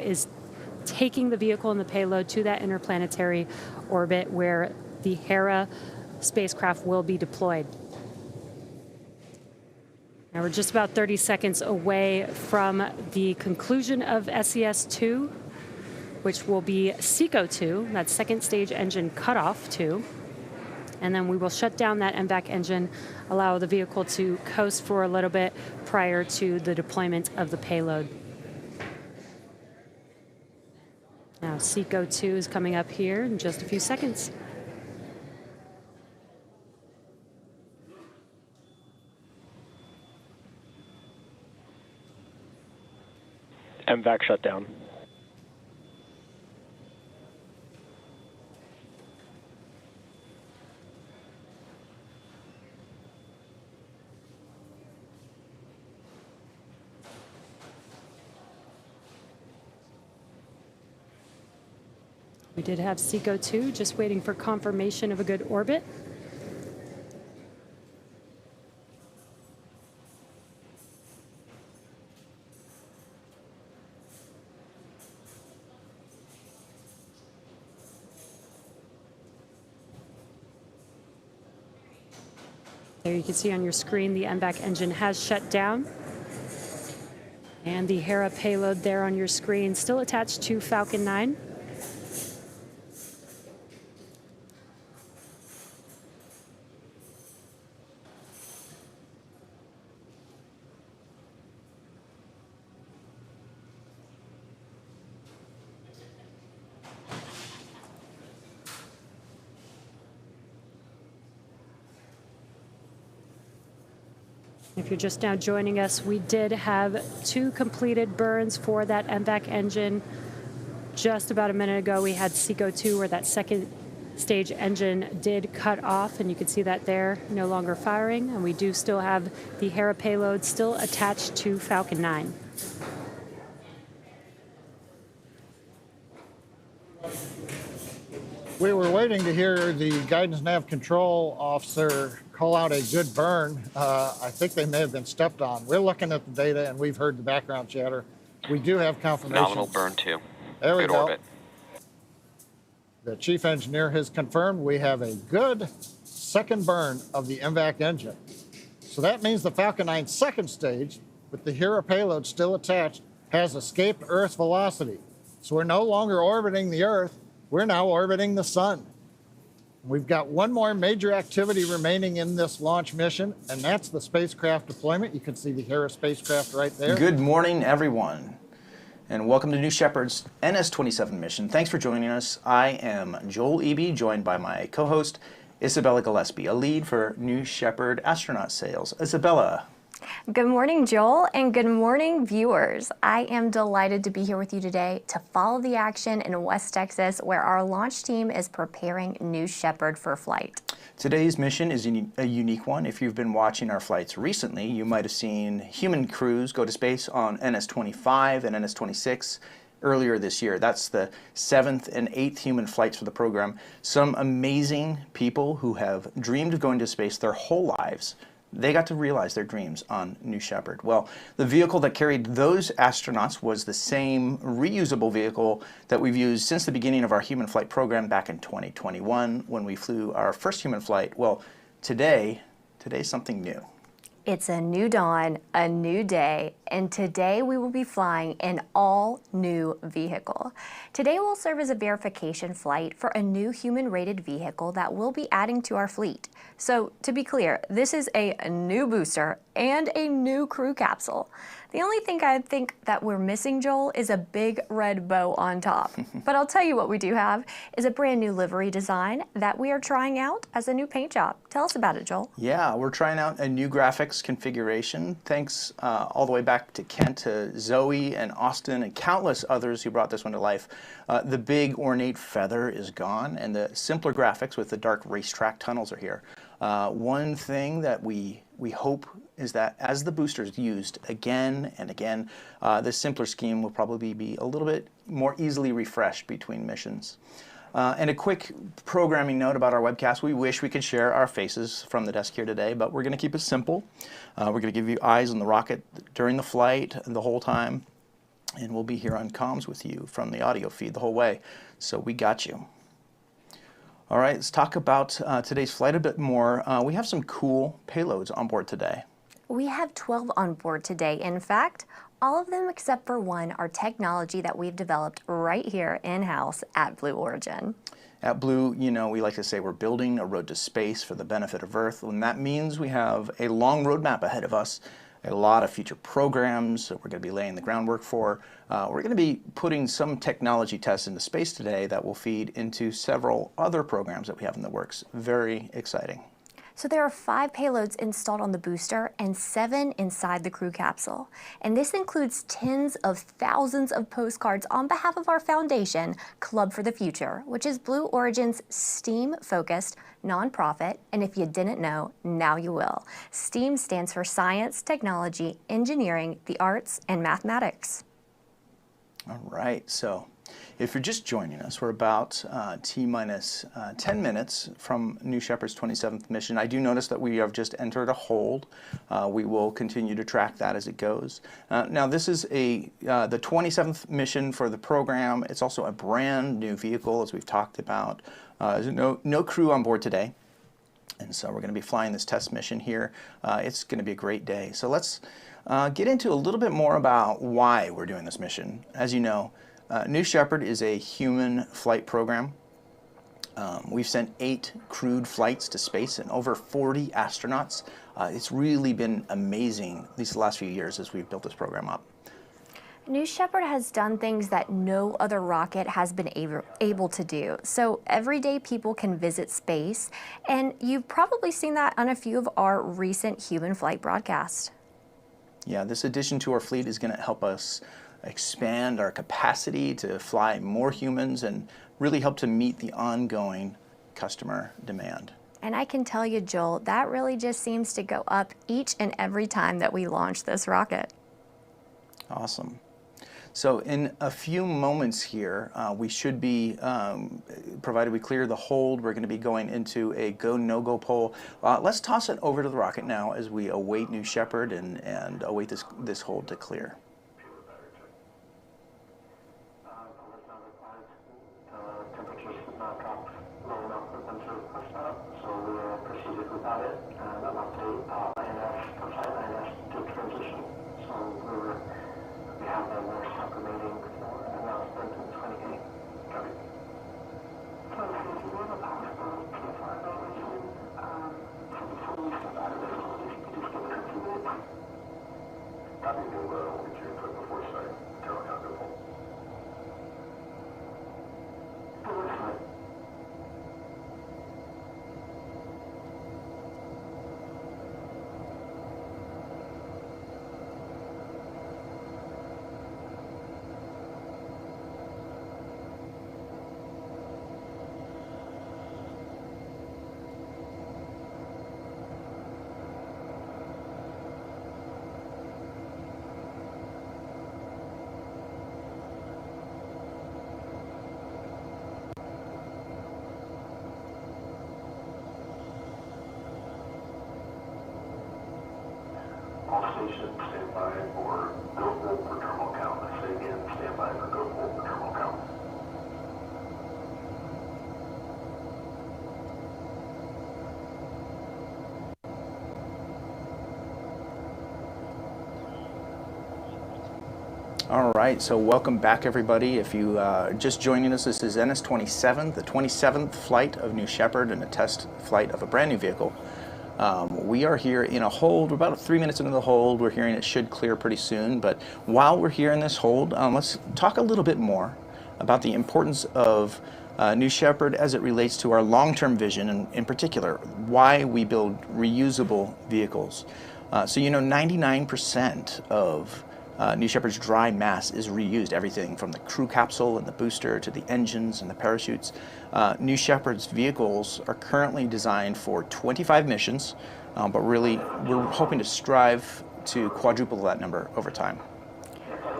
is taking the vehicle and the payload to that interplanetary orbit where the Hera spacecraft will be deployed. Now we're just about 30 seconds away from the conclusion of SES-2, which will be SECO-2, that second stage engine cutoff 2. And then we will shut down that MVAC engine, allow the vehicle to coast for a little bit prior to the deployment of the payload. Now SECO-2 is coming up here in just a few seconds. MVAC shut down. We did have SECO-2, just waiting for confirmation of a good orbit. There you can see on your screen the MVAC engine has shut down. And the Hera payload there on your screen still attached to Falcon 9. If you're just now joining us, we did have 2 completed burns for that MVAC engine. Just about a minute ago, we had SECO-2 where that second stage engine did cut off, and you can see that there, no longer firing. And we do still have the Hera payload still attached to Falcon 9. We were waiting to hear the guidance nav control officer call out a good burn. I think they may have been stepped on. We're looking at the data and we've heard the background chatter. We do have confirmation. Nominal burn 2. There we Good go. orbit. The chief engineer has confirmed we have a good second burn of the MVAC engine. So that means the Falcon 9 second stage, with the Hera payload still attached, has escaped Earth velocity. So we're no longer orbiting the Earth, we're now orbiting the sun. We've got one more major activity remaining in this launch mission, and that's the spacecraft deployment. You can see the Hera spacecraft right there. Good morning, everyone, and welcome to New Shepard's NS-27 mission. Thanks for joining us. I am Joel Eby, joined by my co-host, Isabella Gillespie, a lead for New Shepard astronaut sales. Isabella. Good morning, Joel, and good morning, viewers. I am delighted to be here with you today to follow the action in West Texas, where our launch team is preparing New Shepard for flight. Today's mission is a unique one. If you've been watching our flights recently, you might have seen human crews go to space on NS-25 and NS-26 earlier this year. That's the 7th and 8th human flights for the program. Some amazing people who have dreamed of going to space their whole lives. They got to realize their dreams on New Shepard. Well, the vehicle that carried those astronauts was the same reusable vehicle that we've used since the beginning of our human flight program back in 2021 when we flew our first human flight. Well, today's something new. It's a new dawn, a new day, and today we will be flying an all-new vehicle. Today will serve as a verification flight for a new human-rated vehicle that we'll be adding to our fleet. So, to be clear, this is a new booster and a new crew capsule. The only thing I think that we're missing, Joel, is a big red bow on top. But I'll tell you what we do have is a brand new livery design that we are trying out as a new paint job. Tell us about it, Joel. Yeah, we're trying out a new graphics configuration. Thanks all the way back to Kent, to Zoe and Austin and countless others who brought this one to life. The big ornate feather is gone and the simpler graphics with the dark racetrack tunnels are here. One thing that we hope is that as the boosters used again and again, this simpler scheme will probably be a little bit more easily refreshed between missions. And a quick programming note about our webcast. We wish we could share our faces from the desk here today, but we're going to keep it simple. We're going to give you eyes on the rocket during the flight the whole time. And we'll be here on comms with you from the audio feed the whole way. So we got you. All right, let's talk about today's flight a bit more. We have some cool payloads on board today. We have 12 on board today. In fact, all of them except for one are technology that we've developed right here in-house at Blue Origin. At Blue, you know, we like to say we're building a road to space for the benefit of Earth, and that means we have a long roadmap ahead of us, a lot of future programs that we're going to be laying the groundwork for. We're going to be putting some technology tests into space today that will feed into several other programs that we have in the works. Very exciting. So there are 5 payloads installed on the booster and 7 inside the crew capsule. And this includes tens of thousands of postcards on behalf of our foundation, Club for the Future, which is Blue Origin's STEAM-focused nonprofit. And if you didn't know, now you will. STEAM stands for Science, Technology, Engineering, the Arts, and Mathematics. All right, so if you're just joining us, we're about T-minus 10 minutes from New Shepard's 27th mission. I do notice that we have just entered a hold. We will continue to track that as it goes. Now, this is the 27th mission for the program. It's also a brand new vehicle, as we've talked about. There's no crew on board today, and so we're going to be flying this test mission here. It's going to be a great day. So let's get into a little bit more about why we're doing this mission. As you know, New Shepard is a human flight program. We've sent 8 crewed flights to space and over 40 astronauts. It's really been amazing these last few years as we've built this program up. New Shepard has done things that no other rocket has been able to do. So everyday people can visit space, and you've probably seen that on a few of our recent human flight broadcasts. Yeah, this addition to our fleet is going to help us expand our capacity to fly more humans and really help to meet the ongoing customer demand. And I can tell you, Joel, that really just seems to go up each and every time that we launch this rocket. Awesome. So in a few moments here, we should be, provided we clear the hold, we're going to be going into a go, no-go poll. Let's toss it over to the rocket now as we await New Shepard and await this hold to clear. Without it, and an update INS to transition. So we have a more separating for an announcement in 28. Copy. So if you have a possible PFR evaluation, before we step out of this, if you could just give it a few minutes. Copy, we'll get your input before starting. Terror counter poll. All stations stand by for go full for terminal count. I say again, stand by for go full for terminal count. All right, so welcome back everybody. If you just joining us, this is NS-27, the 27th flight of New Shepard and a test flight of a brand new vehicle. We are here in a hold. We're about 3 minutes into the hold. We're hearing it should clear pretty soon. But while we're here in this hold, let's talk a little bit more about the importance of New Shepard as it relates to our long-term vision, and in particular, why we build reusable vehicles. So you know, 99% of New Shepard's dry mass is reused, everything from the crew capsule and the booster to the engines and the parachutes. New Shepard's vehicles are currently designed for 25 missions, but really we're hoping to strive to quadruple that number over time.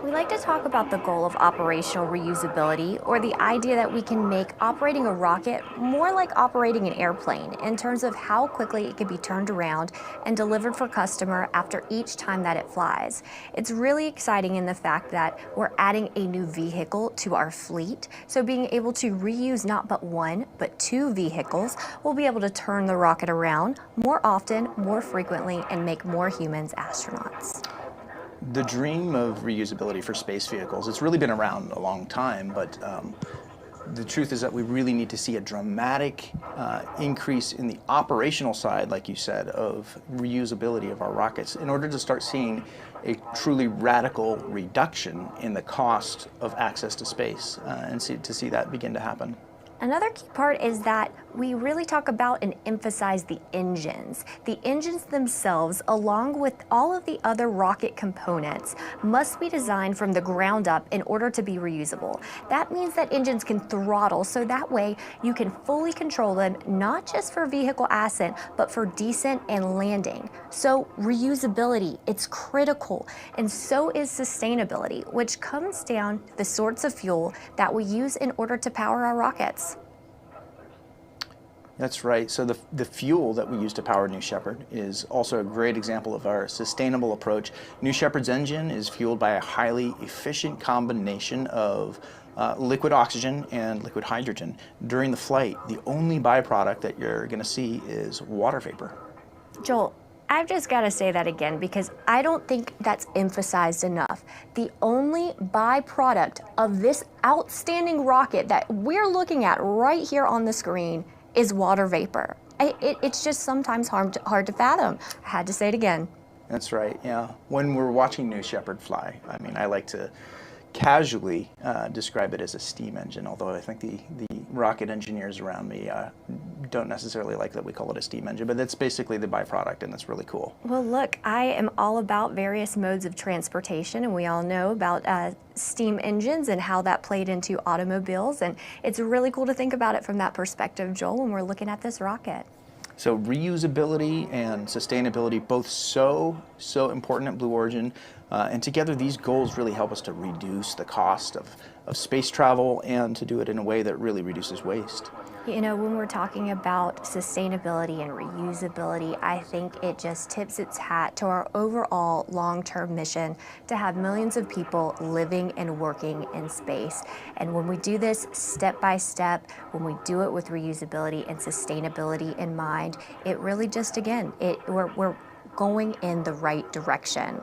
We like to talk about the goal of operational reusability, or the idea that we can make operating a rocket more like operating an airplane in terms of how quickly it can be turned around and delivered for customer after each time that it flies. It's really exciting in the fact that we're adding a new vehicle to our fleet, so being able to reuse not but one, but two vehicles, we'll be able to turn the rocket around more often, more frequently, and make more humans astronauts. The dream of reusability for space vehicles, it's really been around a long time, but the truth is that we really need to see a dramatic increase in the operational side, like you said, of reusability of our rockets in order to start seeing a truly radical reduction in the cost of access to space and to see that begin to happen. Another key part is that we really talk about and emphasize the engines. The engines themselves, along with all of the other rocket components, must be designed from the ground up in order to be reusable. That means that engines can throttle, so that way you can fully control them, not just for vehicle ascent, but for descent and landing. So reusability, it's critical, and so is sustainability, which comes down to the sorts of fuel that we use in order to power our rockets. That's right. So the fuel that we use to power New Shepard is also a great example of our sustainable approach. New Shepard's engine is fueled by a highly efficient combination of liquid oxygen and liquid hydrogen. During the flight, the only byproduct that you're going to see is water vapor. Joel, I've just got to say that again because I don't think that's emphasized enough. The only byproduct of this outstanding rocket that we're looking at right here on the screen is water vapor. It's just sometimes hard to fathom. I had to say it again. That's right, yeah. When we're watching New Shepard fly, I mean, I like to casually describe it as a steam engine, although I think the rocket engineers around me don't necessarily like that we call it a steam engine, but that's basically the byproduct, and that's really cool. Well, look, I am all about various modes of transportation, and we all know about steam engines and how that played into automobiles, and it's really cool to think about it from that perspective, Joel, when we're looking at this rocket. So reusability and sustainability, both so important at Blue Origin, and together these goals really help us to reduce the cost of space travel and to do it in a way that really reduces waste. You know, when we're talking about sustainability and reusability, I think it just tips its hat to our overall long-term mission to have millions of people living and working in space. And when we do this step by step, when we do it with reusability and sustainability in mind, it really just, again, we're going in the right direction.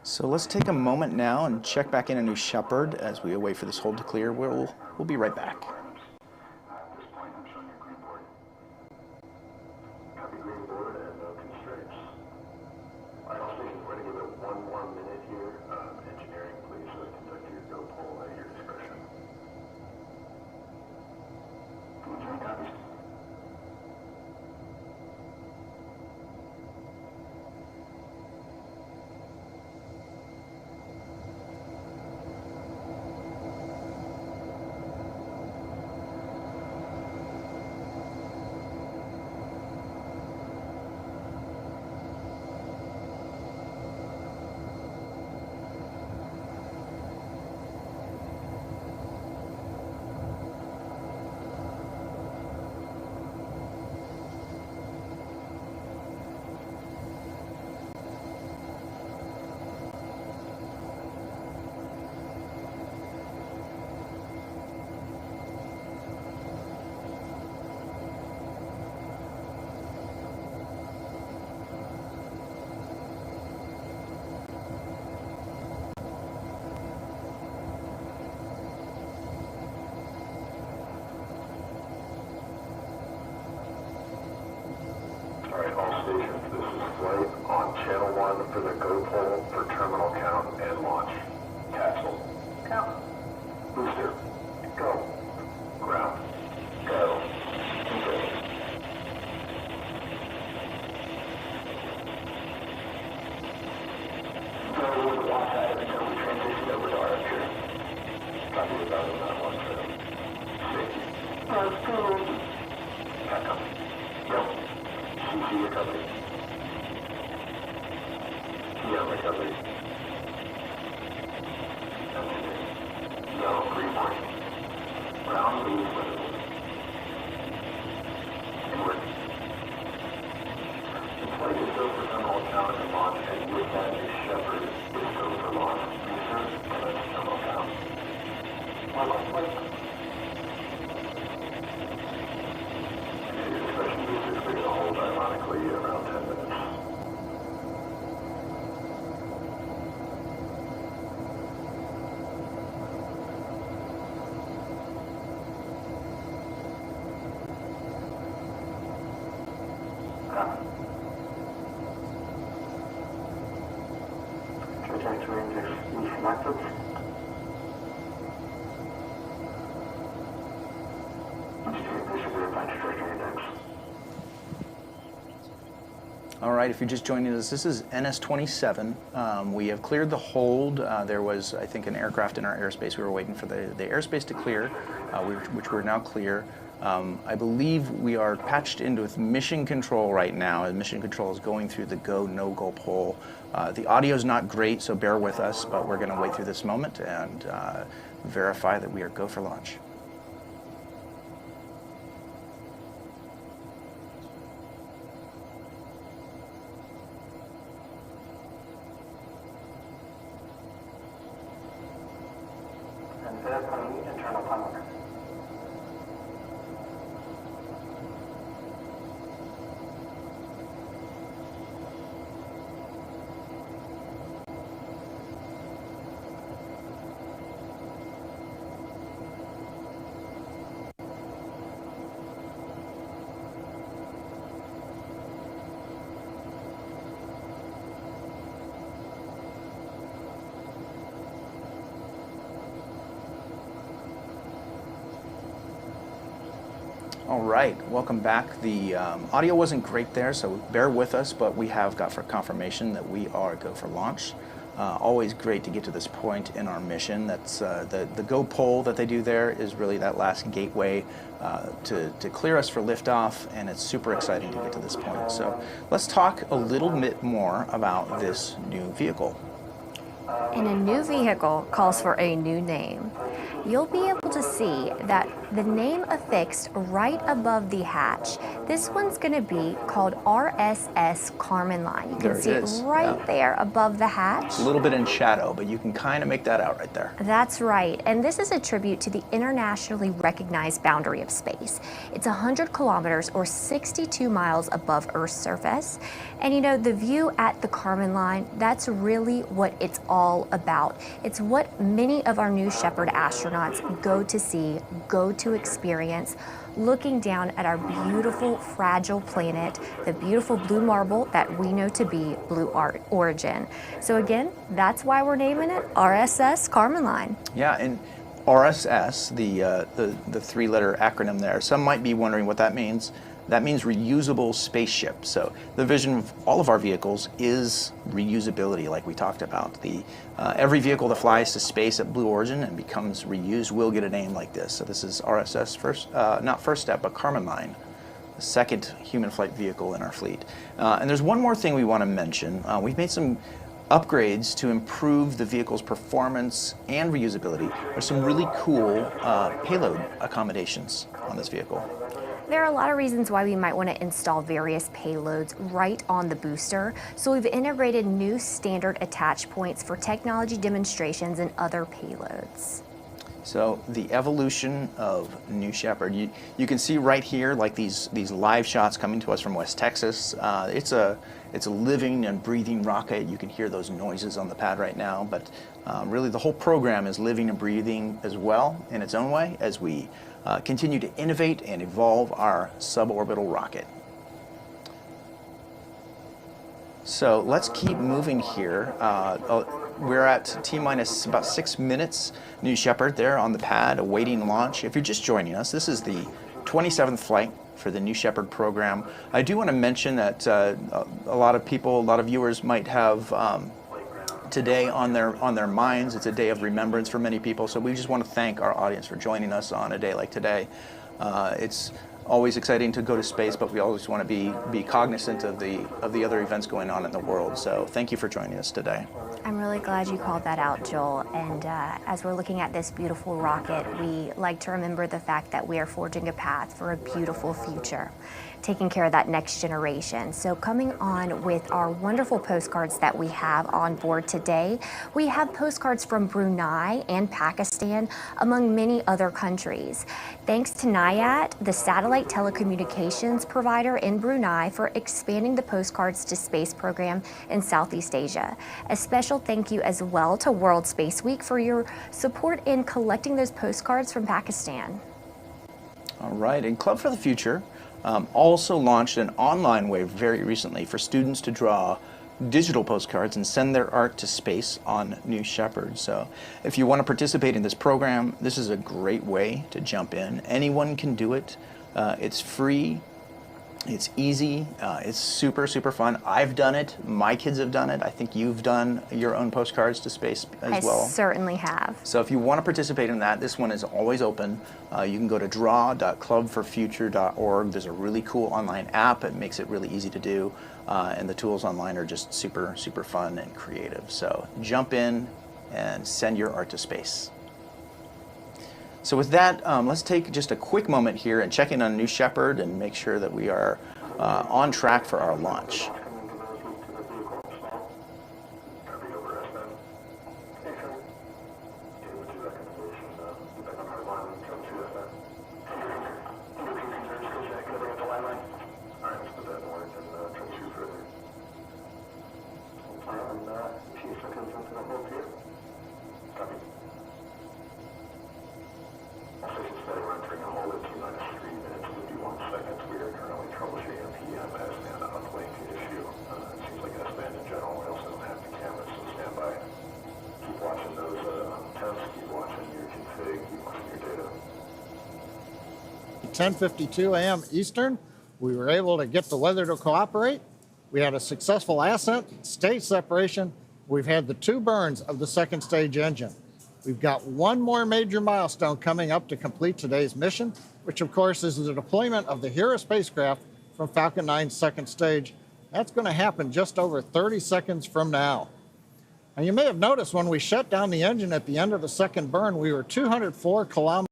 So let's take a moment now and check back in a New Shepard as we wait for this hold to clear. We'll be right back. At this point, I'm showing your green board. Copy green board and no constraints. All right, all stations, we're going to give it one more minute here. Engineering, please conduct your go poll at your discretion. Engineering copies. All right, all stations, this is flight on channel 1 for the go poll for terminal count and launch. Capsule, count. Booster, go. Ground, go. Engage. Go with the watch out until we transition over to Archer. Copy about on that one, so. Safety. Let's go. Back up. Go. CC recovery. Yeah, recovery. Session is free to hold ironically around 10 minutes. Trajectory index is selected. This is verified trajectory index. All right, if you're just joining us, this is NS-27. We have cleared the hold. There was, I think, an aircraft in our airspace. We were waiting for the airspace to clear, which we're now clear. I believe we are patched into with mission control right now, and mission control is going through the go, no-go poll. The audio is not great, so bear with us, but we're going to wait through this moment and verify that we are go for launch. And verifying internal timer. All right, welcome back. The audio wasn't great there, so bear with us, but we have got for confirmation that we are go for launch. Always great to get to this point in our mission. That's the go poll that they do there is really that last gateway to clear us for liftoff, and it's super exciting to get to this point. So let's talk a little bit more about this new vehicle. And a new vehicle calls for a new name. You'll be able to see that the name affixed right above the hatch, this one's going to be called RSS Carmen Line. You can There see it it is, right yeah. there above the hatch. A little bit in shadow, but you can kind of make that out right there. That's right, and this is a tribute to the internationally recognized boundary of space. It's 100 kilometers or 62 miles above Earth's surface. And you know, the view at the Carmen Line, that's really what it's all about. It's what many of our new Shepard astronauts go to see, go to experience, looking down at our beautiful, fragile planet, the beautiful blue marble that we know to be Blue Origin. So again, that's why we're naming it RSS Carmen Line. Yeah, and RSS, the three-letter acronym there, some might be wondering what that means. That means reusable spaceship. So the vision of all of our vehicles is reusability, like we talked about. Every vehicle that flies to space at Blue Origin and becomes reused will get a name like this. So this is RSS, not first step, but Carmen Line, the second human flight vehicle in our fleet. And there's one more thing we want to mention. We've made some upgrades to improve the vehicle's performance and reusability. There's some really cool payload accommodations on this vehicle. There are a lot of reasons why we might want to install various payloads right on the booster. So we've integrated new standard attach points for technology demonstrations and other payloads. So the evolution of New Shepard, you can see right here, like these live shots coming to us from West Texas. It's a living and breathing rocket. You can hear those noises on the pad right now, but really the whole program is living and breathing as well in its own way as we continue to innovate and evolve our suborbital rocket. So let's keep moving here. We're at T-minus about 6 minutes. New Shepard there on the pad awaiting launch. If you're just joining us, this is the 27th flight for the New Shepard program. I do want to mention that a lot of people, a lot of viewers might have today on their minds. It's a day of remembrance for many people, so we just want to thank our audience for joining us on a day like today. It's always exciting to go to space, but we always want to be cognizant of the other events going on in the world. So thank you for joining us today. I'm really glad you called that out, Joel. And as we're looking at this beautiful rocket, we like to remember the fact that we are forging a path for a beautiful future, taking care of that next generation. So coming on with our wonderful postcards that we have on board today, we have postcards from Brunei and Pakistan, among many other countries. Thanks to NIAT, the satellite telecommunications provider in Brunei, for expanding the Postcards to Space program in Southeast Asia. A special thank you as well to World Space Week for your support in collecting those postcards from Pakistan. All right, and Club for the Future also launched an online way very recently for students to draw digital postcards and send their art to space on New Shepard. So if you want to participate in this program, this is a great way to jump in. Anyone can do it. It's free. It's easy. It's super, super fun. I've done it. My kids have done it. I think you've done your own postcards to space as well. I certainly have. So if you want to participate in that, this one is always open. You can go to draw.clubforfuture.org. There's a really cool online app. It makes it really easy to do. And the tools online are just super, super fun and creative. So jump in and send your art to space. So with that, let's take just a quick moment here and check in on New Shepard and make sure that we are on track for our launch. At 10:52 a.m. Eastern, we were able to get the weather to cooperate. We had a successful ascent, stage separation. We've had the 2 burns of the second stage engine. We've got one more major milestone coming up to complete today's mission, which of course is the deployment of the Hera spacecraft from Falcon 9's second stage. That's going to happen just over 30 seconds from now. And you may have noticed when we shut down the engine at the end of the second burn, we were 204 kilometers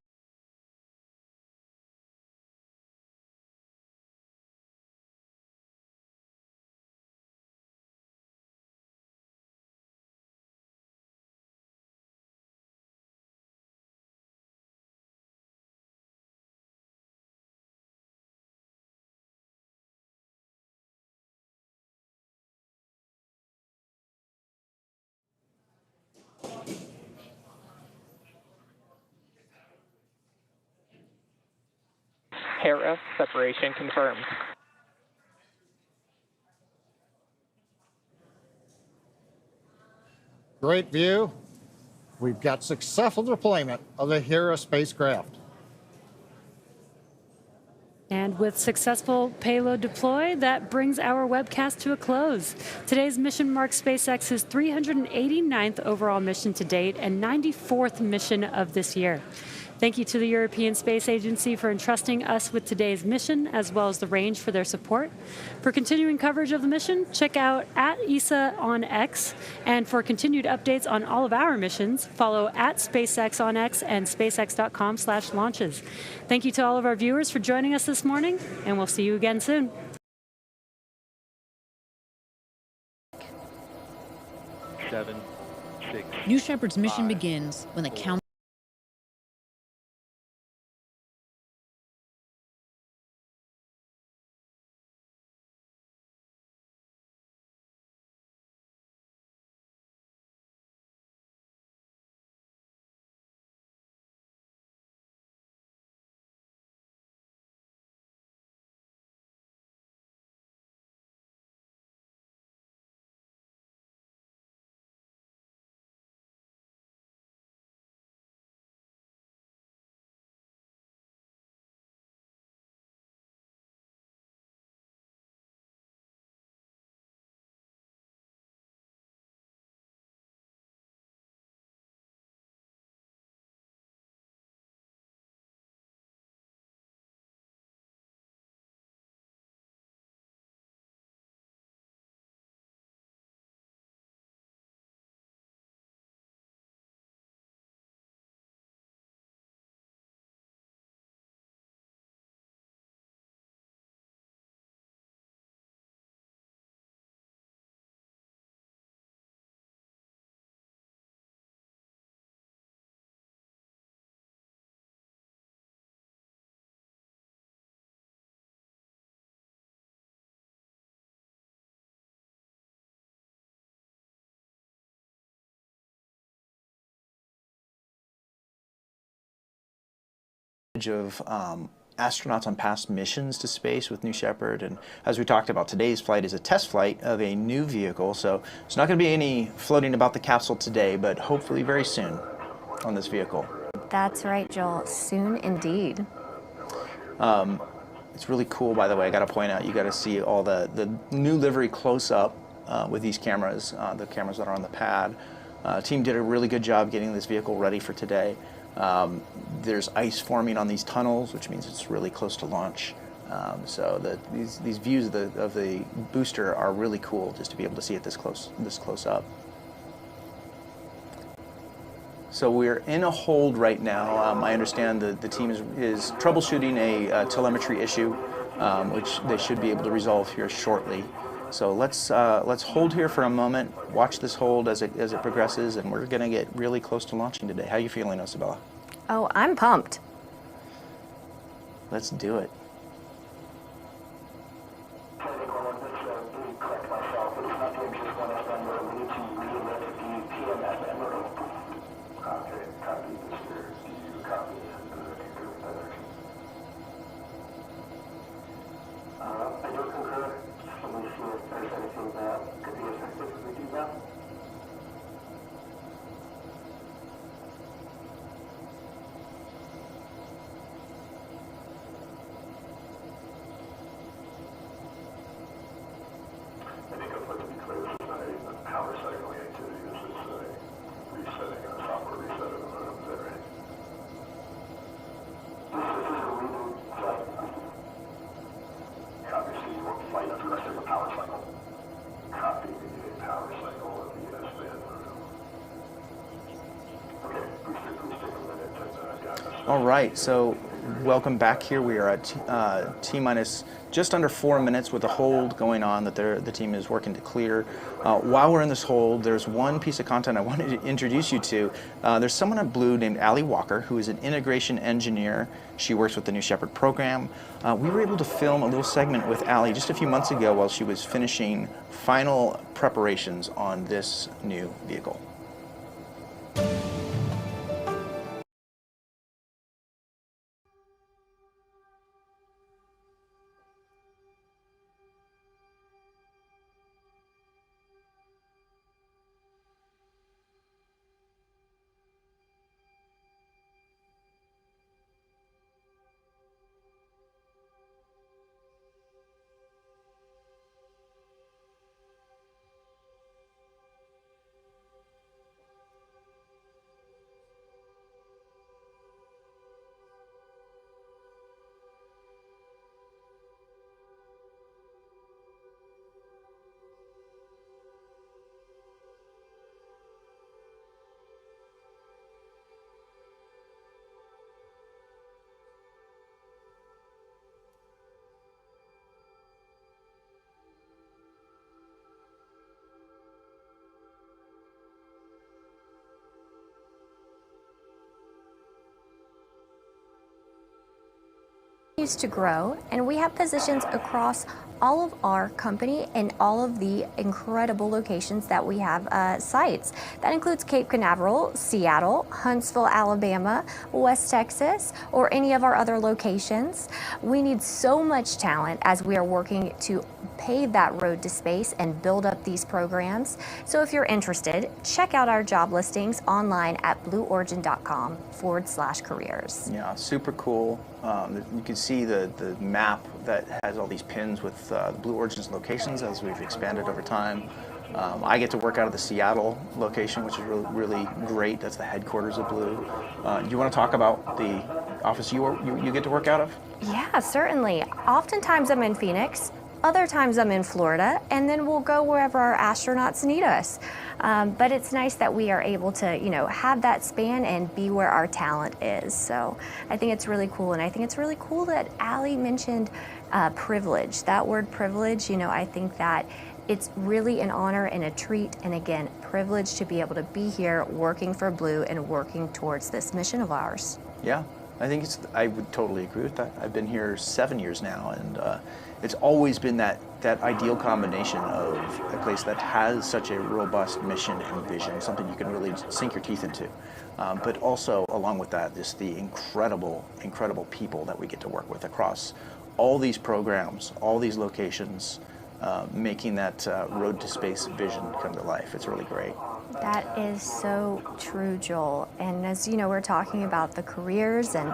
Hera separation confirmed. Great view. We've got successful deployment of the Hera spacecraft. And with successful payload deploy, that brings our webcast to a close. Today's mission marks SpaceX's 389th overall mission to date and 94th mission of this year. Thank you to the European Space Agency for entrusting us with today's mission, as well as the range for their support. For continuing coverage of the mission, check out @ESA on X. And for continued updates on all of our missions, follow @SpaceX on X and spacex.com/launches. Thank you to all of our viewers for joining us this morning, and we'll see you again soon. 7, 6. New Shepard's mission 5, begins when the 4, count of astronauts on past missions to space with New Shepard, and as we talked about, today's flight is a test flight of a new vehicle, so there's not going to be any floating about the capsule today, but hopefully very soon on this vehicle. That's right, Joel. Soon indeed. It's really cool, by the way. I got to point out, you got to see all the new livery close up with these cameras, the cameras that are on the pad. Team did a really good job getting this vehicle ready for today. There's ice forming on these tunnels, which means it's really close to launch. So these views of the booster are really cool, just to be able to see it this close up. So we're in a hold right now. I understand that the team is troubleshooting a telemetry issue, which they should be able to resolve here shortly. So let's hold here for a moment, watch this hold as it progresses, and we're going to get really close to launching today. How are you feeling, Isabella? Oh, I'm pumped. Let's do it. I do concur. Let me see if there's anything that could be effective if we do that. I think I'd like to be clear, this is not a power cycling activity. This is a resetting, a software reset of the motor there. This is a reboot flight. Copy, so you won't flight up the rest of the power cycle. Copy, we need a power cycle of the S-band modem. Okay, please take a minute and guide us. All right, so welcome back here. We are at T-minus just under 4 minutes with a hold going on that the team is working to clear. While we're in this hold, there's one piece of content I wanted to introduce you to. There's someone at Blue named Allie Walker, who is an integration engineer. She works with the New Shepard program. We were able to film a little segment with Allie just a few months ago while she was finishing final preparations on this new vehicle. Continues to grow, and we have positions across all of our company and all of the incredible locations that we have sites. That includes Cape Canaveral, Seattle, Huntsville, Alabama, West Texas, or any of our other locations. We need so much talent as we are working to pave that road to space and build up these programs. So if you're interested, check out our job listings online at blueorigin.com/careers. Yeah, super cool. You can see the map that has all these pins with Blue Origin's locations as we've expanded over time. I get to work out of the Seattle location, which is really great. That's the headquarters of Blue. Do you want to talk about the office you get to work out of? Yeah, certainly. Oftentimes I'm in Phoenix. Other times I'm in Florida, and then we'll go wherever our astronauts need us. But it's nice that we are able to, have that span and be where our talent is. So I think it's really cool, and I think it's really cool that Allie mentioned privilege. That word privilege, I think that it's really an honor and a treat, and again, privilege to be able to be here working for Blue and working towards this mission of ours. Yeah, I think I would totally agree with that. I've been here 7 years now, and it's always been that ideal combination of a place that has such a robust mission and vision, something you can really sink your teeth into. But also, along with that, just the incredible people that we get to work with across all these programs, all these locations, making that road to space vision come to life. It's really great. That is so true, Joel. And as you know, we're talking about the careers and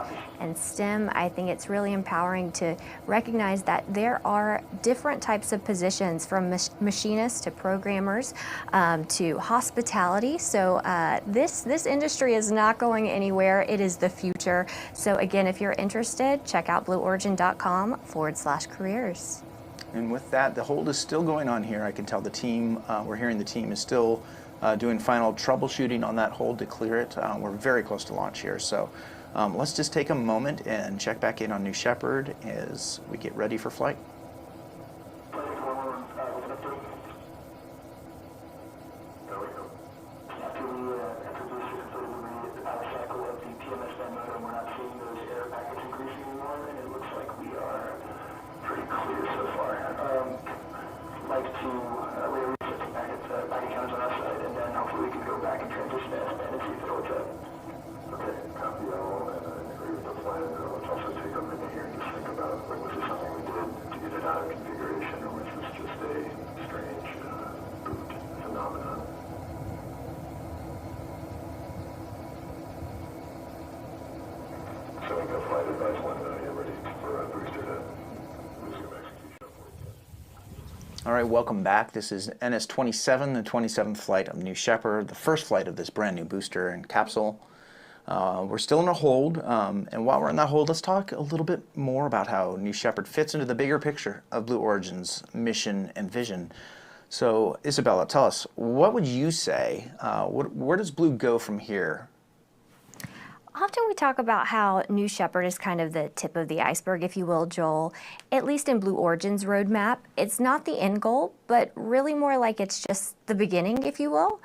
STEM. I think it's really empowering to recognize that there are different types of positions, from machinists to programmers to hospitality. So this industry is not going anywhere. It is the future. So again, if you're interested, check out blueorigin.com/careers. And with that, the hold is still going on here. I can tell the team, we're hearing the team is still doing final troubleshooting on that hold to clear it. We're very close to launch here. So let's just take a moment and check back in on New Shepard as we get ready for flight. All right, welcome back. This is NS-27, the 27th flight of New Shepard, the first flight of this brand new booster and capsule. We're still in a hold, and while we're in that hold, let's talk a little bit more about how New Shepard fits into the bigger picture of Blue Origin's mission and vision. So, Isabella, tell us, what would you say, where does Blue go from here? Often we talk about how New Shepard is kind of the tip of the iceberg, if you will, Joel. At least in Blue Origin's roadmap, it's not the end goal, but really more like it's just the beginning, if you will.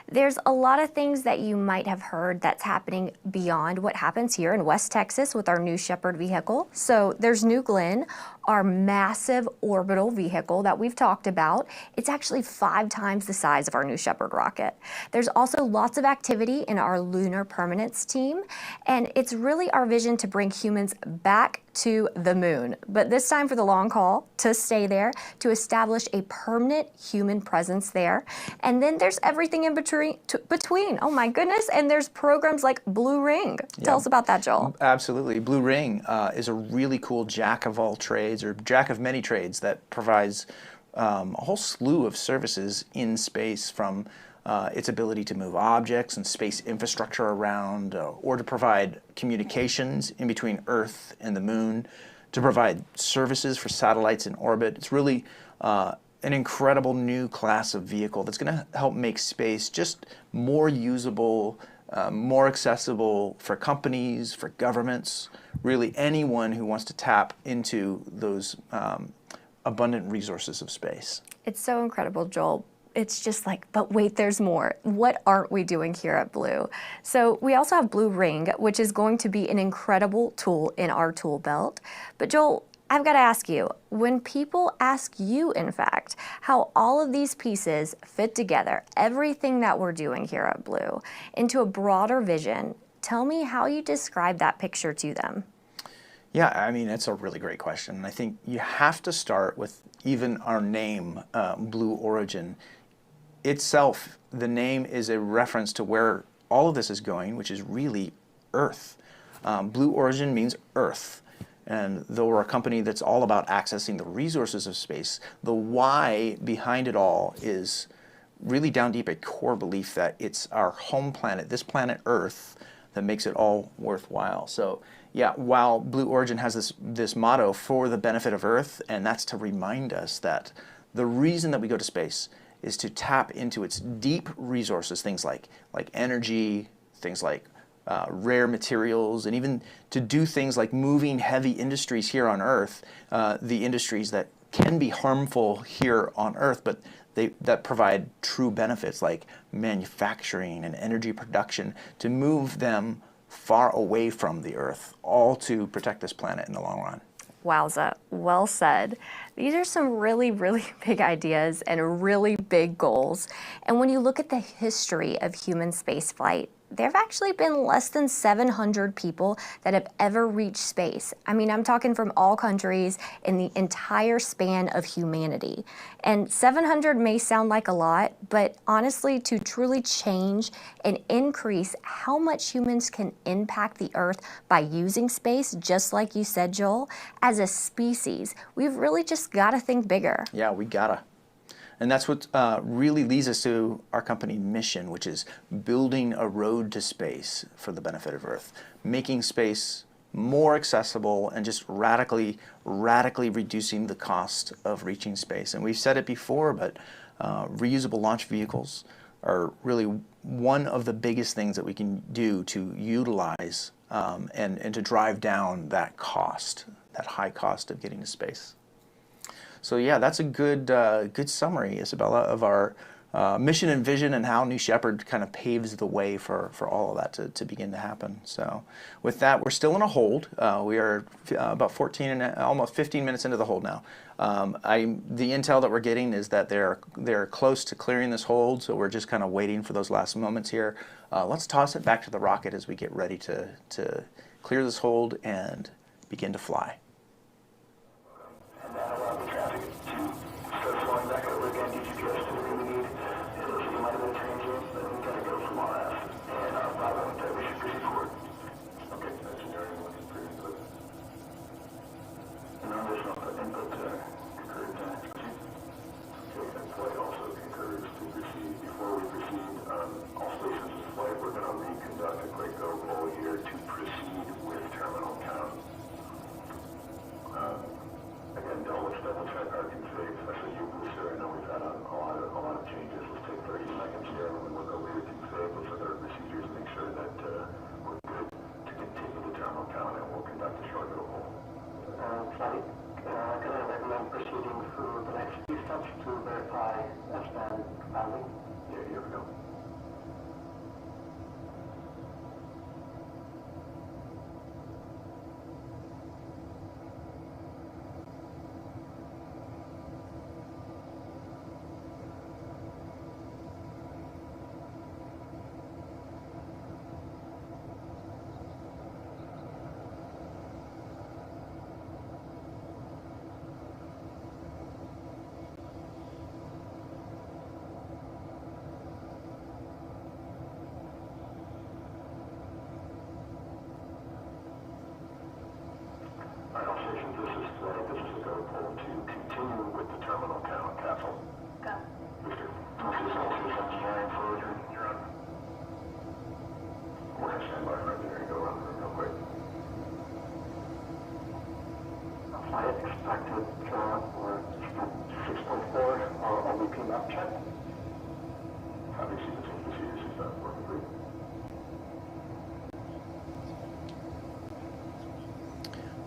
There's a lot of things that you might have heard that's happening beyond what happens here in West Texas with our New Shepard vehicle. So there's New Glenn, our massive orbital vehicle that we've talked about. It's actually 5 times the size of our New Shepard rocket. There's also lots of activity in our lunar permanence team, and it's really our vision to bring humans back to the moon, but this time for the long haul, to stay there, to establish a permanent human presence there. And then there's everything in between. Oh my goodness, and there's programs like Blue Ring. Tell us about that, Joel. Absolutely. Blue Ring is a really cool jack of all trades, or jack of many trades, that provides a whole slew of services in space, from its ability to move objects and space infrastructure around, or to provide communications in between Earth and the moon, to provide services for satellites in orbit. It's really an incredible new class of vehicle that's going to help make space just more usable, more accessible for companies, for governments, really anyone who wants to tap into those abundant resources of space. It's so incredible, Joel. It's just like, but wait, there's more. What aren't we doing here at Blue? So we also have Blue Ring, which is going to be an incredible tool in our tool belt. But Joel, I've got to ask you, when people ask you, in fact, how all of these pieces fit together, everything that we're doing here at Blue, into a broader vision, tell me how you describe that picture to them. Yeah, I mean, it's a really great question. I think you have to start with even our name, Blue Origin. Itself, the name is a reference to where all of this is going, which is really Earth. Blue Origin means Earth. And though we're a company that's all about accessing the resources of space, the why behind it all is really down deep a core belief that it's our home planet, this planet Earth, that makes it all worthwhile. So yeah, while Blue Origin has this motto, for the benefit of Earth, and that's to remind us that the reason that we go to space is to tap into its deep resources, things like energy, things like rare materials, and even to do things like moving heavy industries here on Earth, the industries that can be harmful here on Earth, but that provide true benefits like manufacturing and energy production, to move them far away from the Earth, all to protect this planet in the long run. Wowza, well said. These are some really, really big ideas and really big goals. And when you look at the history of human spaceflight, there have actually been less than 700 people that have ever reached space. I mean, I'm talking from all countries in the entire span of humanity. And 700 may sound like a lot, but honestly, to truly change and increase how much humans can impact the Earth by using space, just like you said, Joel, as a species, we've really just got to think bigger. Yeah, we gotta. And that's what really leads us to our company mission, which is building a road to space for the benefit of Earth, making space more accessible and just radically reducing the cost of reaching space. And we've said it before, but reusable launch vehicles are really one of the biggest things that we can do to utilize and to drive down that cost, that high cost of getting to space. So yeah, that's a good summary, Isabella, of our mission and vision and how New Shepard kind of paves the way for all of that to begin to happen. So with that, we're still in a hold. We are about 14 and almost 15 minutes into the hold now. The intel that we're getting is that they're close to clearing this hold, so we're just kind of waiting for those last moments here. Let's toss it back to the rocket as we get ready to clear this hold and begin to fly.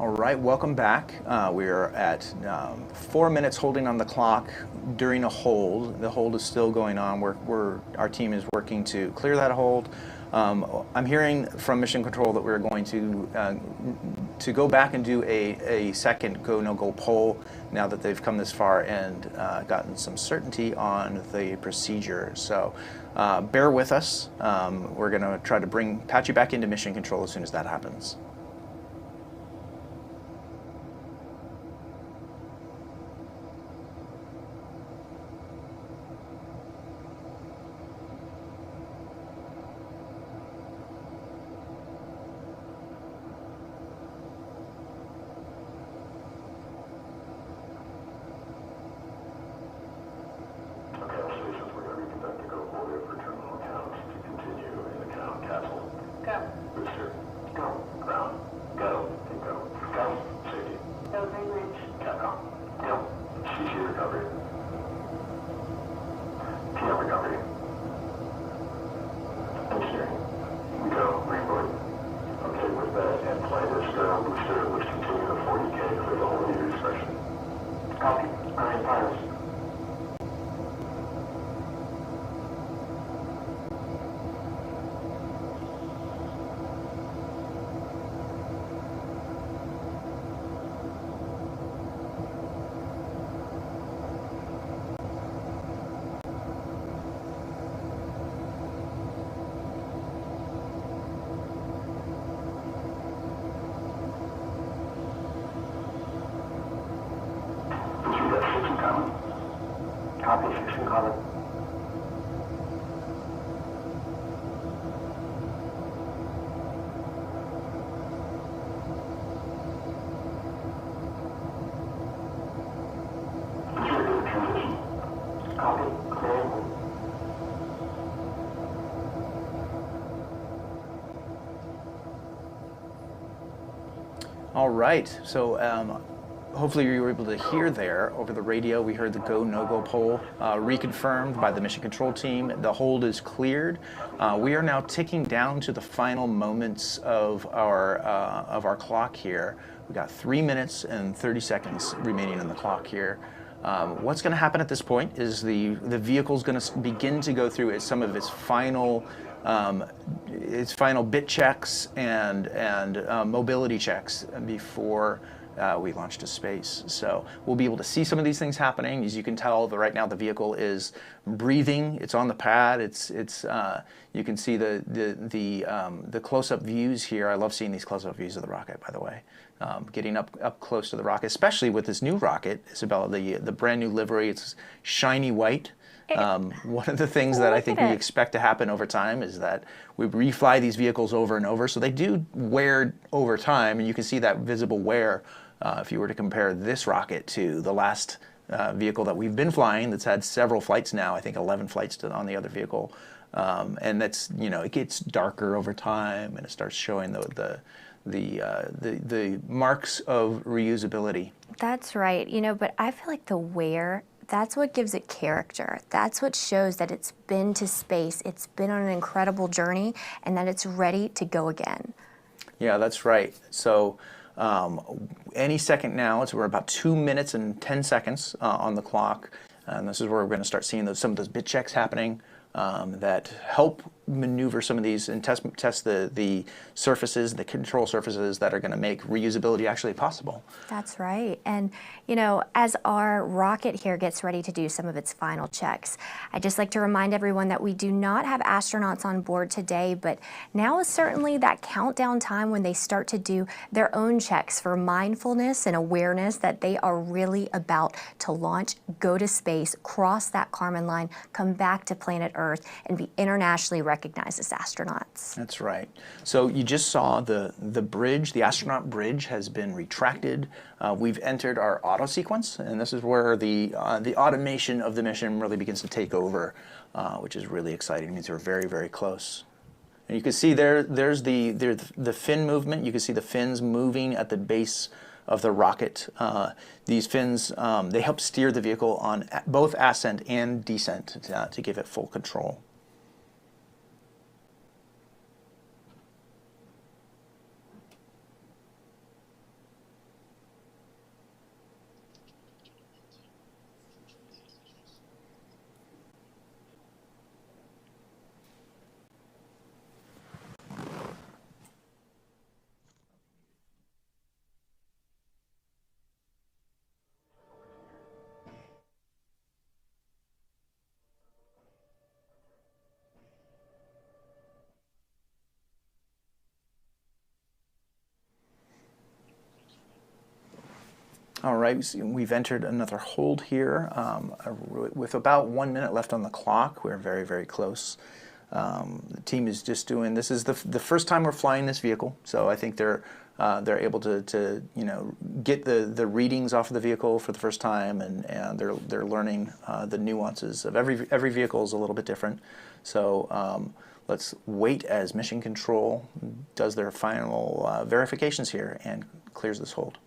All right, welcome back. We're at 4 minutes holding on the clock during a hold. The hold is still going on. Our team is working to clear that hold. I'm hearing from Mission Control that we're going to go back and do a second go, no-go poll now that they've come this far and gotten some certainty on the procedure. So bear with us. We're going to try to patch you back into Mission Control as soon as that happens. Go. Booster. Go. Ground. All right, so hopefully you were able to hear there over the radio. We heard the go, no-go poll reconfirmed by the mission control team. The hold is cleared. We are now ticking down to the final moments of our clock here. We got 3 minutes and 30 seconds remaining on the clock here. What's going to happen at this point is the vehicle is going to begin to go through some of its final bit checks and mobility checks before we launch to space. So we'll be able to see some of these things happening. As you can tell, right now the vehicle is breathing. It's on the pad. You can see the close-up views here. I love seeing these close-up views of the rocket, by the way. Getting up close to the rocket, especially with this new rocket, Isabella, the brand new livery. It's shiny white. One of the things that I think we expect to happen over time is that we refly these vehicles over and over, so they do wear over time, and you can see that visible wear if you were to compare this rocket to the last vehicle that we've been flying that's had several flights now, I think 11 flights on the other vehicle, and that's, it gets darker over time, and it starts showing the marks of reusability. That's right, but I feel like the wear, that's what gives it character. That's what shows that it's been to space, it's been on an incredible journey, and that it's ready to go again. Yeah, that's right. So any second now, we're about 2 minutes and 10 seconds on the clock, and this is where we're going to start seeing some of those bit checks happening that help maneuver some of these and test the surfaces, the control surfaces that are going to make reusability actually possible. That's right. And, as our rocket here gets ready to do some of its final checks, I'd just like to remind everyone that we do not have astronauts on board today, but now is certainly that countdown time when they start to do their own checks for mindfulness and awareness that they are really about to launch, go to space, cross that Kármán line, come back to planet Earth, and be internationally recognized as astronauts. That's right. So you just saw the bridge, the astronaut bridge has been retracted. We've entered our auto sequence, and this is where the automation of the mission really begins to take over, which is really exciting. It means we're very, very close. And you can see there's the fin movement. You can see the fins moving at the base of the rocket. These fins, they help steer the vehicle on both ascent and descent to give it full control. All right, we've entered another hold here with about 1 minute left on the clock. We're very, very close. The team is just doing, this is the first time we're flying this vehicle, so I think they're able to get the readings off of the vehicle for the first time, and they're learning the nuances of every vehicle is a little bit different. So let's wait as Mission Control does their final verifications here and clears this hold.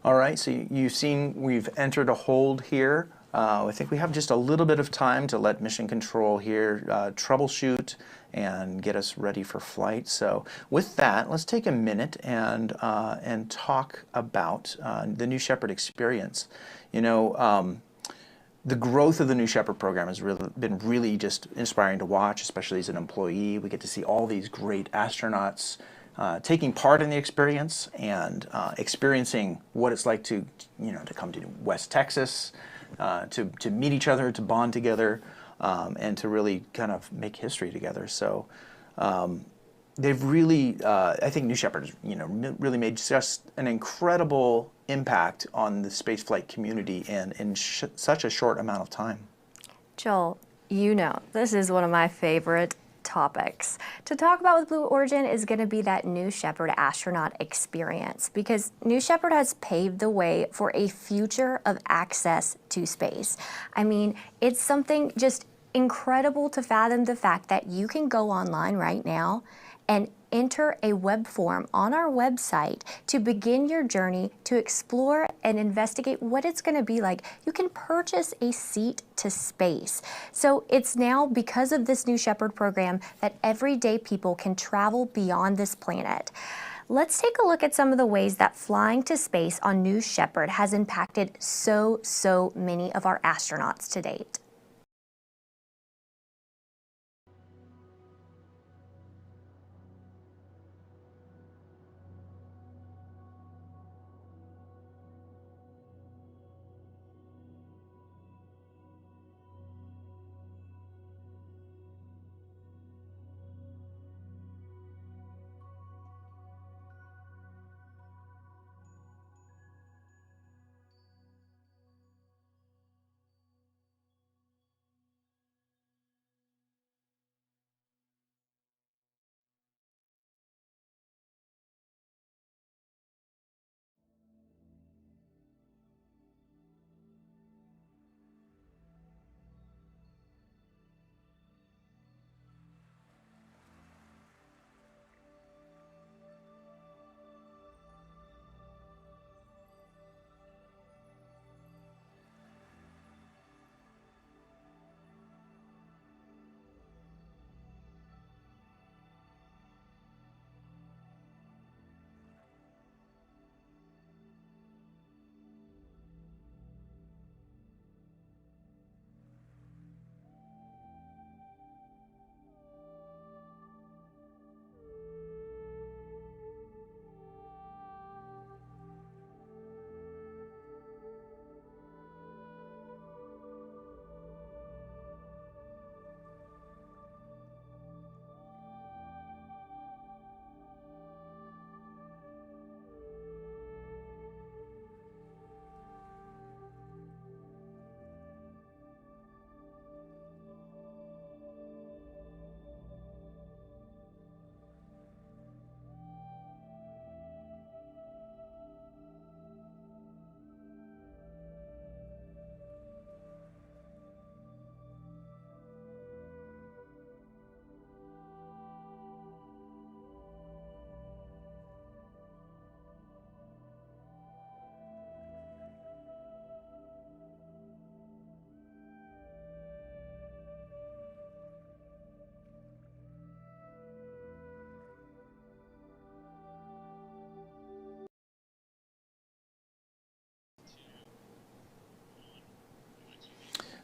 All right, so you've seen we've entered a hold here. I think we have just a little bit of time to let Mission Control here troubleshoot and get us ready for flight. So with that, let's take a minute and talk about the New Shepard experience. You know, the growth of the New Shepard program has been really just inspiring to watch, especially as an employee. We get to see all these great astronauts taking part in the experience and experiencing what it's like to, to come to West Texas, to meet each other, to bond together, and to really kind of make history together. So they've really, I think New Shepard has, really made just an incredible impact on the spaceflight community and in such a short amount of time. Joel, this is one of my favorite topics to talk about with Blue Origin is going to be that New Shepard astronaut experience, because New Shepard has paved the way for a future of access to space. I mean, it's something just incredible to fathom the fact that you can go online right now and enter a web form on our website to begin your journey to explore and investigate what it's going to be like. You can purchase a seat to space. So it's now, because of this New Shepard program, that everyday people can travel beyond this planet. Let's take a look at some of the ways that flying to space on New Shepard has impacted so many of our astronauts to date.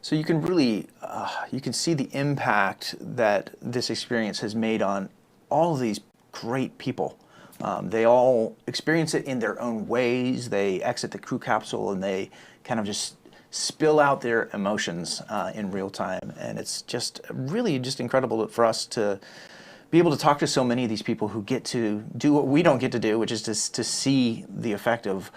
So you can really, you can see the impact that this experience has made on all of these great people. They all experience it in their own ways. They exit the crew capsule and they kind of just spill out their emotions in real time. And it's just really just incredible for us to be able to talk to so many of these people who get to do what we don't get to do, which is to see the effect of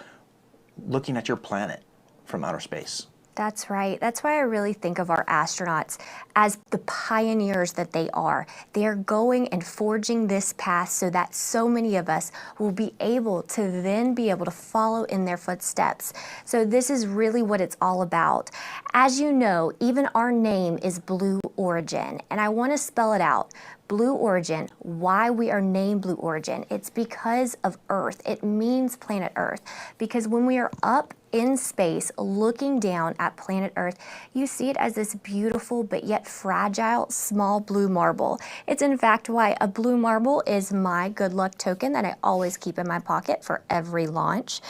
looking at your planet from outer space. That's right. That's why I really think of our astronauts as the pioneers that they are. They are going and forging this path so that so many of us will be able to then be able to follow in their footsteps. So this is really what it's all about. As you know, even our name is Blue Origin, and I want to spell it out. Blue Origin, why we are named Blue Origin, it's because of Earth. It means planet Earth. Because when we are up in space looking down at planet Earth, you see it as this beautiful but yet fragile small blue marble. It's in fact why a blue marble is my good luck token that I always keep in my pocket for every launch.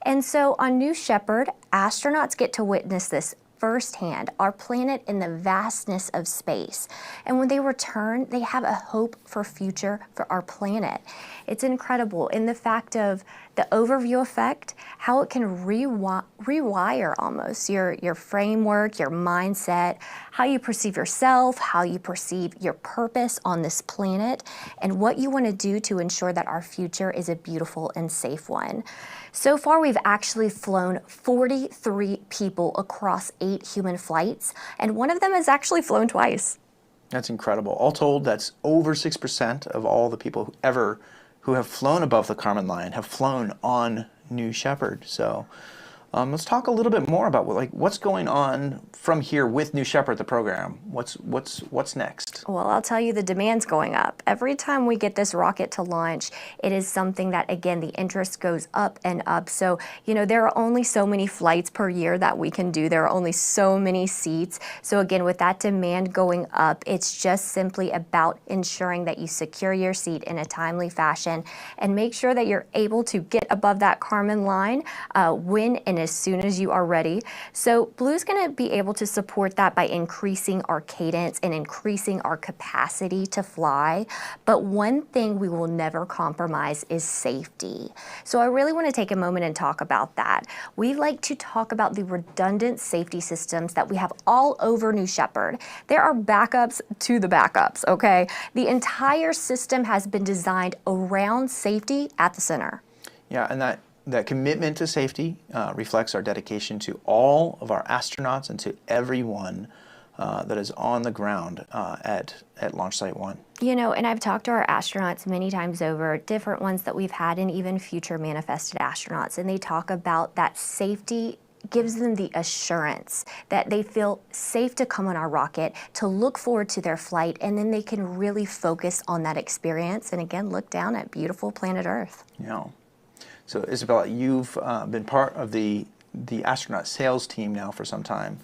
And so on New Shepard, astronauts get to witness this firsthand, our planet in the vastness of space. And when they return, they have a hope for future for our planet. It's incredible in the fact of the overview effect, how it can rewire almost your framework, your mindset, how you perceive yourself, how you perceive your purpose on this planet, and what you want to do to ensure that our future is a beautiful and safe one. So far, we've actually flown 43 people across 8 human flights, and one of them has actually flown twice. That's incredible. All told, that's over 6% of all the people who have flown above the Kármán line have flown on New Shepard. So let's talk a little bit more about what's going on from here with New Shepard, the program. What's next? Well, I'll tell you, the demand's going up. Every time we get this rocket to launch, it is something that, again, the interest goes up and up. So, you know, there are only so many flights per year that we can do. There are only so many seats. So again, with that demand going up, it's just simply about ensuring that you secure your seat in a timely fashion and make sure that you're able to get above that Kármán line when and as soon as you are ready. So Blue's going to be able to support that by increasing our cadence and increasing our capacity to fly. But one thing we will never compromise is safety. So I really want to take a moment and talk about that. We like to talk about the redundant safety systems that we have all over New Shepard. There are backups to the backups, okay? The entire system has been designed around safety at the center. Yeah, and that commitment to safety reflects our dedication to all of our astronauts and to everyone that is on the ground at Launch Site 1. You know, and I've talked to our astronauts many times over, different ones that we've had and even future manifested astronauts, and they talk about that safety gives them the assurance that they feel safe to come on our rocket, to look forward to their flight, and then they can really focus on that experience and again, look down at beautiful planet Earth. Yeah. So Isabella, you've been part of the astronaut sales team now for some time.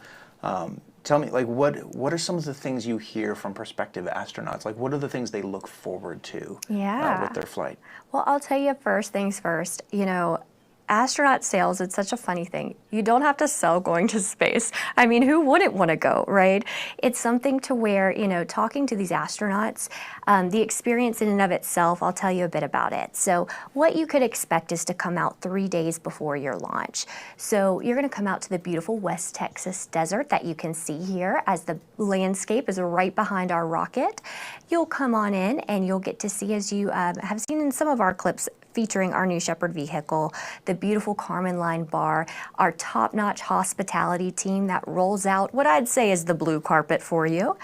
Tell me, what are some of the things you hear from prospective astronauts? What are the things they look forward to with their flight? Well, I'll tell you first things first. You know, astronaut sales, it's such a funny thing. You don't have to sell going to space. I mean, who wouldn't want to go, right? It's something to where, you know, talking to these astronauts, the experience in and of itself, I'll tell you a bit about it. So what you could expect is to come out 3 days before your launch. So you're going to come out to the beautiful West Texas desert that you can see here as the landscape is right behind our rocket. You'll come on in and you'll get to see, as you have seen in some of our clips featuring our New Shepard vehicle, the beautiful Kármán line bar, our top-notch hospitality team that rolls out what I'd say is the blue carpet for you.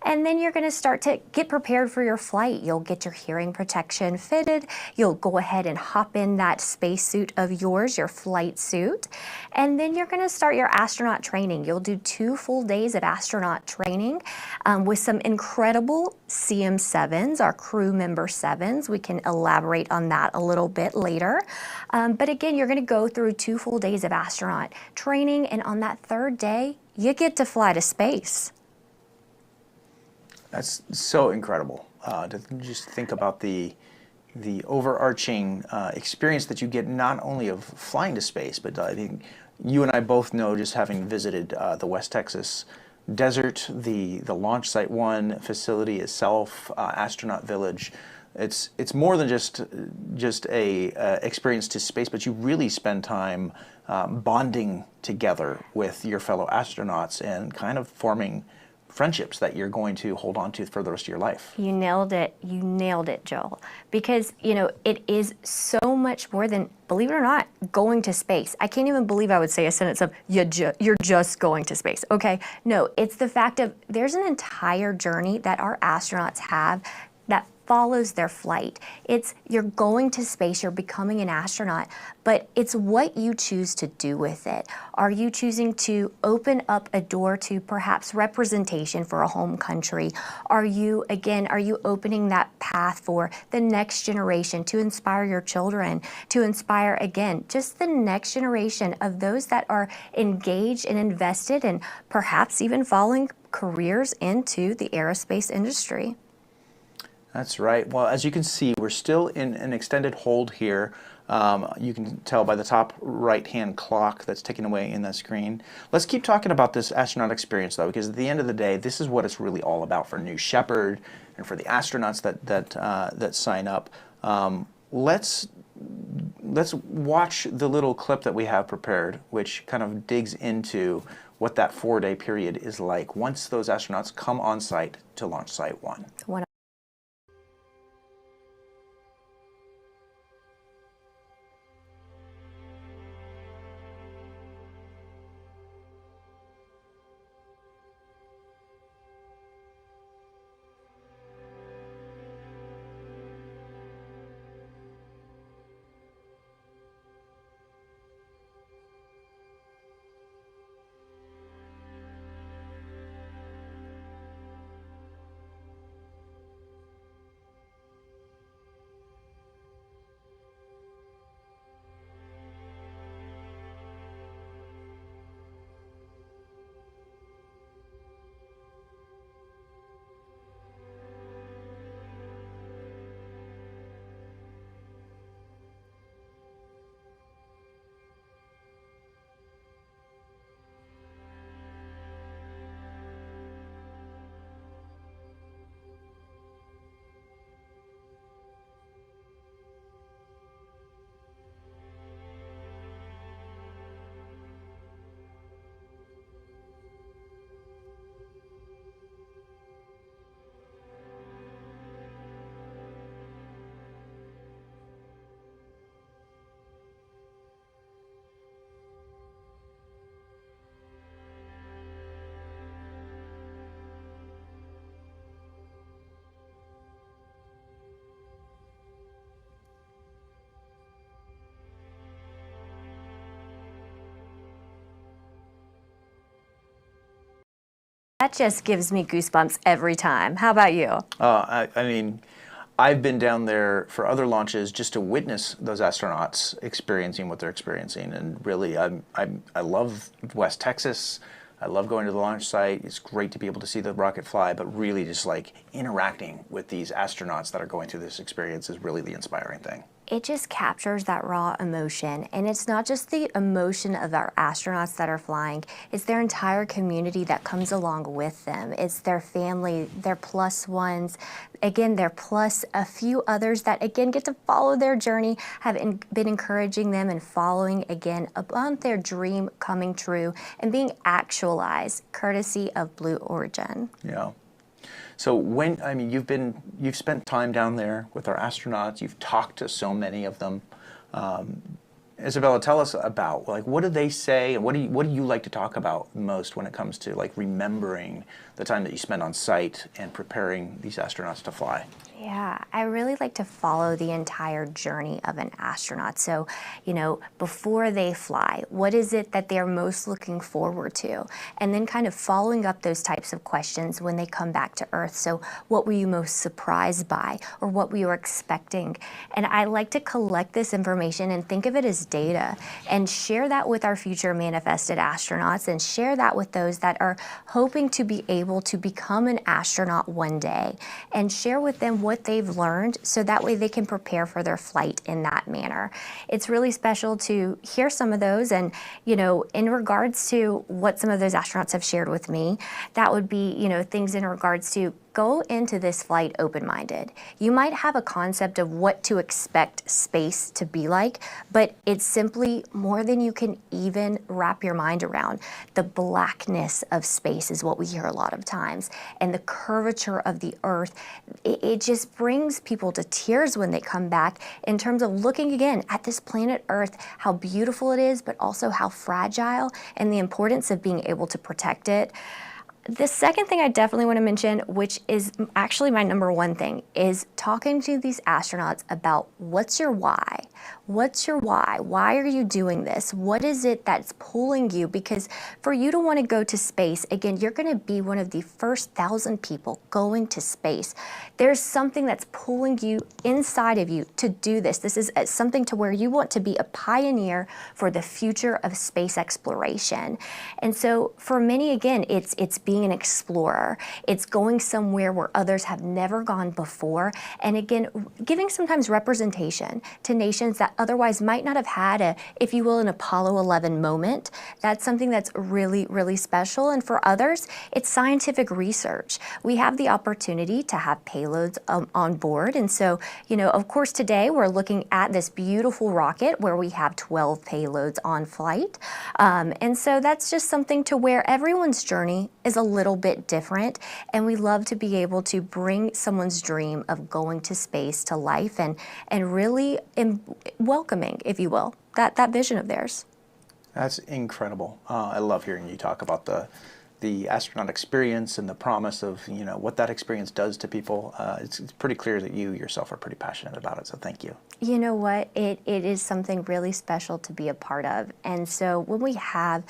And then you're going to start to get prepared for your flight. You'll get your hearing protection fitted. You'll go ahead and hop in that spacesuit of yours, your flight suit. And then you're going to start your astronaut training. You'll do 2 full days of astronaut training with some incredible CM7s, our crew member 7s. We can elaborate on that a little bit later. But again, you're going to go through 2 full days of astronaut training, and on that 3rd day, you get to fly to space. That's so incredible to just think about the overarching experience that you get, not only of flying to space, but I think you and I both know, just having visited the West Texas desert, the Launch Site 1 facility itself, Astronaut Village. It's more than just a experience to space, but you really spend time bonding together with your fellow astronauts and kind of forming friendships that you're going to hold on to for the rest of your life. You nailed it. You nailed it, Joel. Because, you know, it is so much more than, believe it or not, going to space. I can't even believe I would say a sentence of, you're just going to space, okay? No, it's the fact of there's an entire journey that our astronauts have that follows their flight. It's you're going to space, you're becoming an astronaut, but it's what you choose to do with it. Are you choosing to open up a door to perhaps representation for a home country? Are you opening that path for the next generation to inspire your children, to inspire, again, just the next generation of those that are engaged and invested and perhaps even following careers into the aerospace industry? That's right. Well, as you can see, we're still in an extended hold here. You can tell by the top right-hand clock that's ticking away in the screen. Let's keep talking about this astronaut experience, though, because at the end of the day, this is what it's really all about for New Shepard and for the astronauts that sign up. Let's watch the little clip that we have prepared, which kind of digs into what that 4-day period is like once those astronauts come on site to launch Site 1. That just gives me goosebumps every time. How about you? I mean, I've been down there for other launches just to witness those astronauts experiencing what they're experiencing, and really, I love West Texas. I love going to the launch site. It's great to be able to see the rocket fly, but really just like interacting with these astronauts that are going through this experience is really the inspiring thing. It just captures that raw emotion, and it's not just the emotion of our astronauts that are flying, it's their entire community that comes along with them. It's their family, their plus ones, again, their plus a few others that again get to follow their journey, have been encouraging them and following again about their dream coming true and being actualized courtesy of Blue Origin. Yeah. So you've spent time down there with our astronauts. You've talked to so many of them. Isabella, tell us about what do they say, and what do you like to talk about most when it comes to remembering the time that you spend on site and preparing these astronauts to fly? Yeah, I really like to follow the entire journey of an astronaut. So, before they fly, what is it that they're most looking forward to? And then kind of following up those types of questions when they come back to Earth. So what were you most surprised by, or what were you expecting? And I like to collect this information and think of it as data and share that with our future manifested astronauts and share that with those that are hoping to be able to become an astronaut one day, and share with them what they've learned so that way they can prepare for their flight in that manner. It's really special to hear some of those, and in regards to what some of those astronauts have shared with me, that would be things in regards to go into this flight open-minded. You might have a concept of what to expect space to be like, but it's simply more than you can even wrap your mind around. The blackness of space is what we hear a lot of times, and the curvature of the Earth, it just brings people to tears when they come back in terms of looking again at this planet Earth, how beautiful it is, but also how fragile, and the importance of being able to protect it. The second thing I definitely want to mention, which is actually my number one thing, is talking to these astronauts about what's your why? What's your why? Why are you doing this? What is it that's pulling you? Because for you to want to go to space, again, you're going to be one of the first 1,000 people going to space. There's something that's pulling you inside of you to do this. This is something to where you want to be a pioneer for the future of space exploration. And so for many, again, it's being an explorer. It's going somewhere where others have never gone before. And again, giving sometimes representation to nations that otherwise might not have had a, if you will, an Apollo 11 moment. That's something that's really, really special. And for others, it's scientific research. We have the opportunity to have payloads on board. And so, you know, of course, today we're looking at this beautiful rocket where we have 12 payloads on flight. And so that's just something to where everyone's journey is a little bit different, and we love to be able to bring someone's dream of going to space to life and really welcoming, if you will, that vision of theirs. That's incredible. I love hearing you talk about the astronaut experience and the promise of, you know, what that experience does to people. It's pretty clear that you yourself are pretty passionate about it, so thank you. You know what? It is something really special to be a part of. And so when we have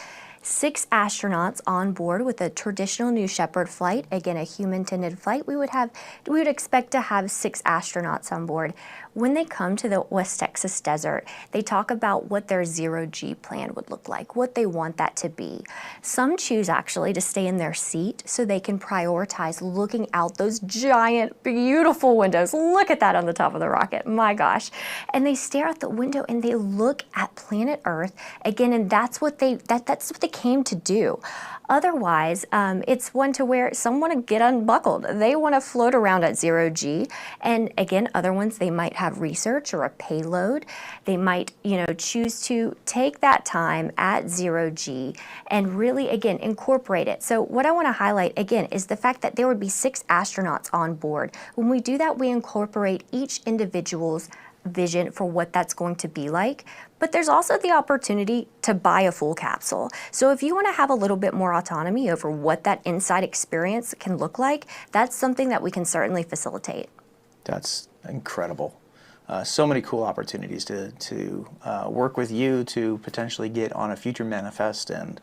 6 astronauts on board with a traditional New Shepard flight, again, a human-tended flight, we would expect to have 6 astronauts on board. When they come to the West Texas desert, they talk about what their zero-G plan would look like, what they want that to be. Some choose actually to stay in their seat so they can prioritize looking out those giant, beautiful windows. Look at that on the top of the rocket, my gosh. And they stare out the window and they look at planet Earth again, and that's what they came to do. Otherwise, it's one to where some want to get unbuckled. They want to float around at 0G. And again, other ones, they might have research or a payload. They might, you know, choose to take that time at 0G and really, again, incorporate it. So what I want to highlight, again, is the fact that there would be 6 astronauts on board. When we do that, we incorporate each individual's vision for what that's going to be like. But there's also the opportunity to buy a full capsule. So if you want to have a little bit more autonomy over what that inside experience can look like, that's something that we can certainly facilitate. That's incredible. So many cool opportunities to work with you to potentially get on a future manifest and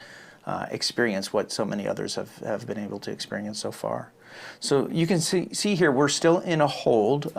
experience what so many others have been able to experience so far. So you can see here we're still in a hold.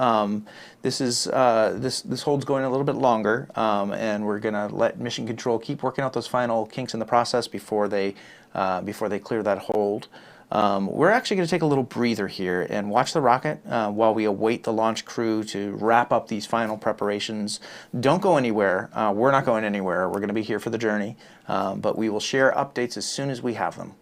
This hold's going a little bit longer, and we're going to let Mission Control keep working out those final kinks in the process before they clear that hold. We're actually going to take a little breather here and watch the rocket while we await the launch crew to wrap up these final preparations. Don't go anywhere. We're not going anywhere. We're going to be here for the journey, but we will share updates as soon as we have them.